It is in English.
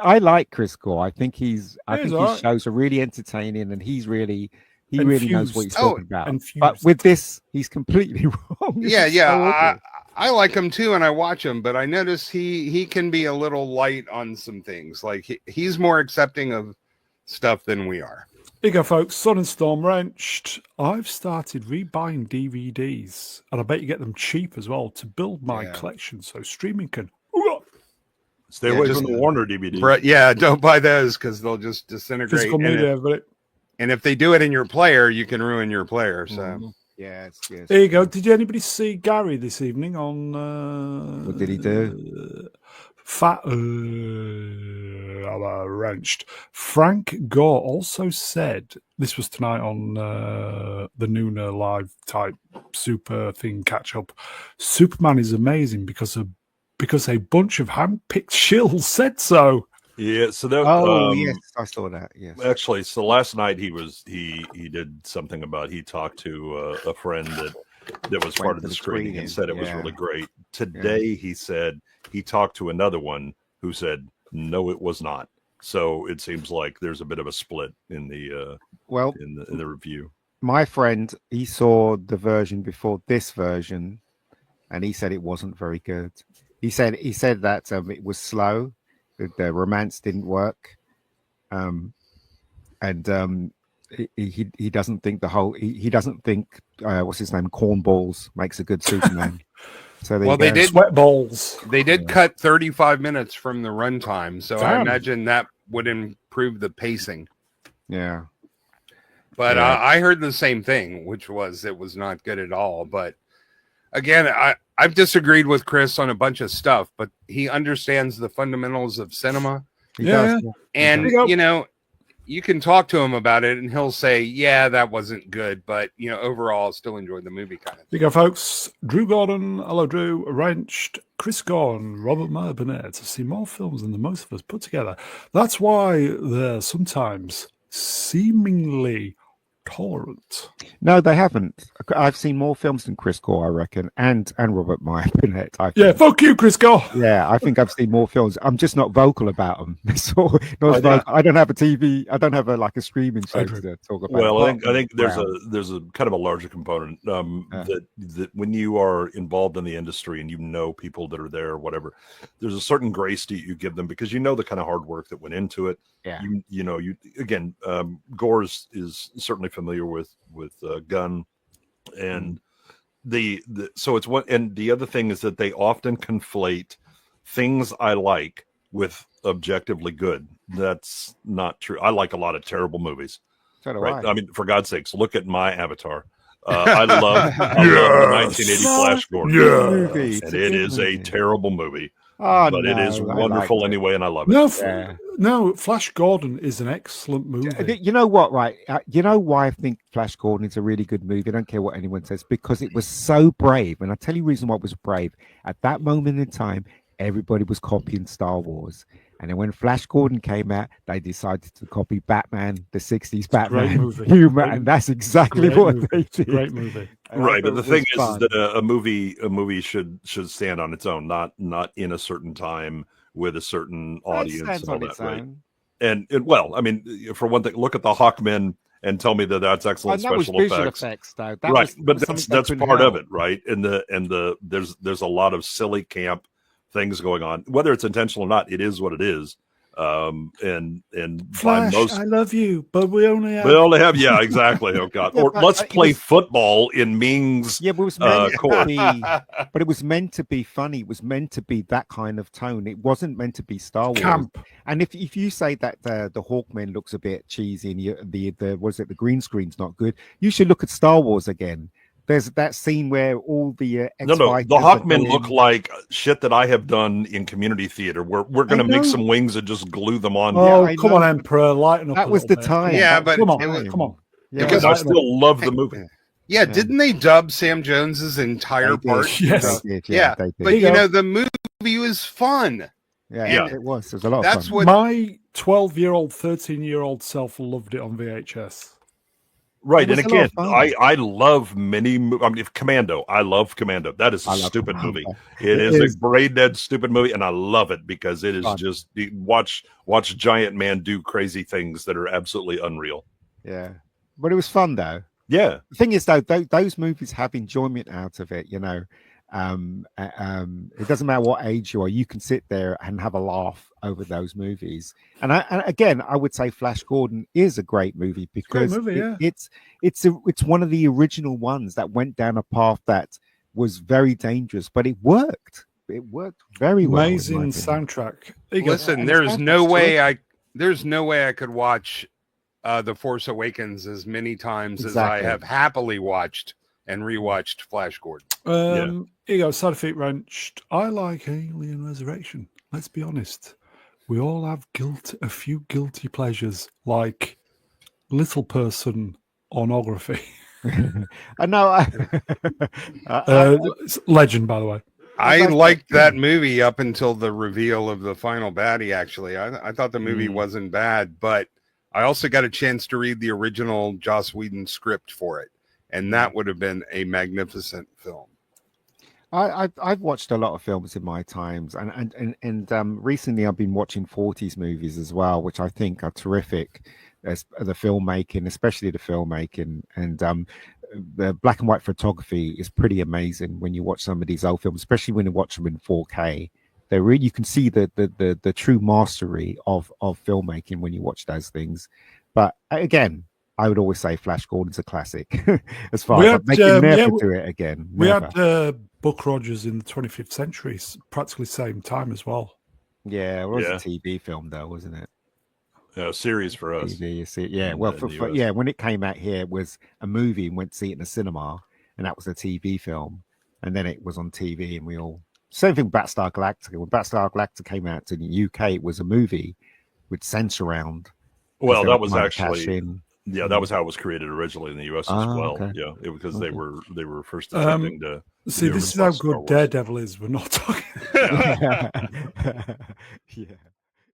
I like Chris Gore. I think his right. shows are really entertaining, and he really knows what he's talking about. Infused. But with this, he's completely wrong. Yeah, yeah. I like him too, and I watch him, but I notice he can be a little light on some things. Like he's more accepting of stuff than we are. Here you go, folks. Sun and Storm Wrenched. I've started rebuying DVDs, and I bet you get them cheap as well to build my collection, so streaming can. Stay away from the Warner DVD. Yeah, don't buy those because they'll just disintegrate. Physical media, and if they do it in your player, you can ruin your player. So yes. There you go. Did anybody see Gary this evening on? What did he do? Wrenched. Frank Gore also said this was tonight on the Nooner live type super thing catch up. Superman is amazing because a bunch of hand-picked shills said so. Yeah, so that. Yes, I saw that. Yes, actually, so last night he did something about he talked to a friend that was part of the screening and said it was really great. Today he said he talked to another one who said no, it was not. So it seems like there's a bit of a split in the in the review. My friend, he saw the version before this version, and he said it wasn't very good. He said that it was slow, the romance didn't work, and he doesn't think he doesn't think what's his name, Cornballs makes a good Superman. So they did sweat balls. They did cut 35 minutes from the runtime, so I imagine that would improve the pacing. Yeah, but I heard the same thing, which was it was not good at all. But again, I've disagreed with Chris on a bunch of stuff, but he understands the fundamentals of cinema. He does. And you can talk to him about it, and he'll say, "Yeah, that wasn't good," but overall, I still enjoyed the movie. Kind of. There you go, folks. Drew Gordon, hello, Drew. Wrenched, Chris Gore, and Robert Meyer Burnett to see more films than the most of us put together. That's why they're sometimes seemingly tolerant. No, they haven't. I've seen more films than Chris Gore, I reckon, and Robert Meyer Burnett. Yeah, fuck you, Chris Gore. Yeah, I think I've seen more films. I'm just not vocal about them. I don't have a TV. I don't have a streaming show to talk about. Well, I think there's a kind of a larger component that when you are involved in the industry and you know people that are there or whatever, there's a certain grace that you give them because the kind of hard work that went into it. Yeah, Gore is certainly familiar with Gunn, and so it's one. And the other thing is that they often conflate things I like with objectively good. That's not true. I like a lot of terrible movies. So do right? I mean, for God's sakes, look at my Avatar. I love the 1980 Flash Gordon, and it is a terrible movie. But it is wonderful anyway, and I love it. No, Flash Gordon is an excellent movie. You know what, right? You know why I think Flash Gordon is a really good movie? I don't care what anyone says, because it was so brave. And I'll tell you the reason why it was brave. At that moment in time, everybody was copying Star Wars. And then when Flash Gordon came out, they decided to copy Batman, the 60s Batman humor, and that's exactly what they did. Great movie. Right, but the thing is that a movie should stand on its own, not in a certain time with a certain audience and all that, right? And well, I mean, for one thing, look at the Hawkmen and tell me that that's excellent special effects, though. Right, but that's part of it, right? And there's a lot of silly camp things going on, whether it's intentional or not. It is what it is. And Flash, I love you, but we only have yeah, exactly. Oh God, or let's play football in Ming's but it was meant to be, but it was meant to be funny. It was meant to be that kind of tone. It wasn't meant to be Star Wars. Camp. And if you say that the Hawkman looks a bit cheesy and the green screen's not good, you should look at Star Wars again. There's that scene where all the the Hawkmen look like shit that I have done in community theater. We're going to make some wings and just glue them on. Oh, come on, Emperor, lighten up. That was the time. Yeah, but come on. Yeah, because I still love the movie. Yeah, didn't they dub Sam Jones's entire part? Yes. They did, yeah. They did. But the movie was fun. Yeah, it was. It was a lot of fun. My 12-year-old, 13-year-old self loved it on VHS. Right, It and was a lot again, of fun. I love many. I mean, Commando. I love Commando. That is a I love stupid Commando. movie. It is a brain dead stupid movie, and I love it because it is Fun. just watch giant man do crazy things that are absolutely unreal. Yeah, but it was fun though. Yeah, The thing is, though, those movies have enjoyment out of it. It doesn't matter what age you are, you can sit there and have a laugh over those movies. And again, I would say Flash Gordon is a great movie because it's one of the original ones that went down a path that was very dangerous, but it worked. It worked very well. Amazing soundtrack. Listen, there's no way I could watch The Force Awakens as many times as I have happily watched and rewatched Flash Gordon. Here you go, Side Feet Wrenched. I like Alien Resurrection. Let's be honest. We all have a few guilty pleasures, like little person pornography. I know. Legend, by the way. I liked that movie up until the reveal of the final baddie, actually. I thought the movie wasn't bad, but I also got a chance to read the original Joss Whedon script for it, and that would have been a magnificent film. I've watched a lot of films in my times, and recently I've been watching 40s movies as well, which I think are terrific. As the filmmaking, especially the filmmaking, and the black and white photography is pretty amazing when you watch some of these old films, especially when you watch them in 4K. You can see the true mastery of filmmaking when you watch those things. But again, I would always say Flash Gordon's a classic. As far as they can never do it again. We had Buck Rogers in the 25th century, practically same time as well. Yeah, it was a TV film though, wasn't it? Series for us. TV, you see, yeah. Well, when it came out here, it was a movie and went to see it in the cinema, and that was a TV film, and then it was on TV, and we all same thing with Battlestar Galactica. When Battlestar Galactica came out to the UK, it was a movie with censor round. Well, that was actually that was how it was created originally in the US as well. Okay. Yeah, because they were first attempting to see. This is how good Daredevil is. We're not talking. Yeah.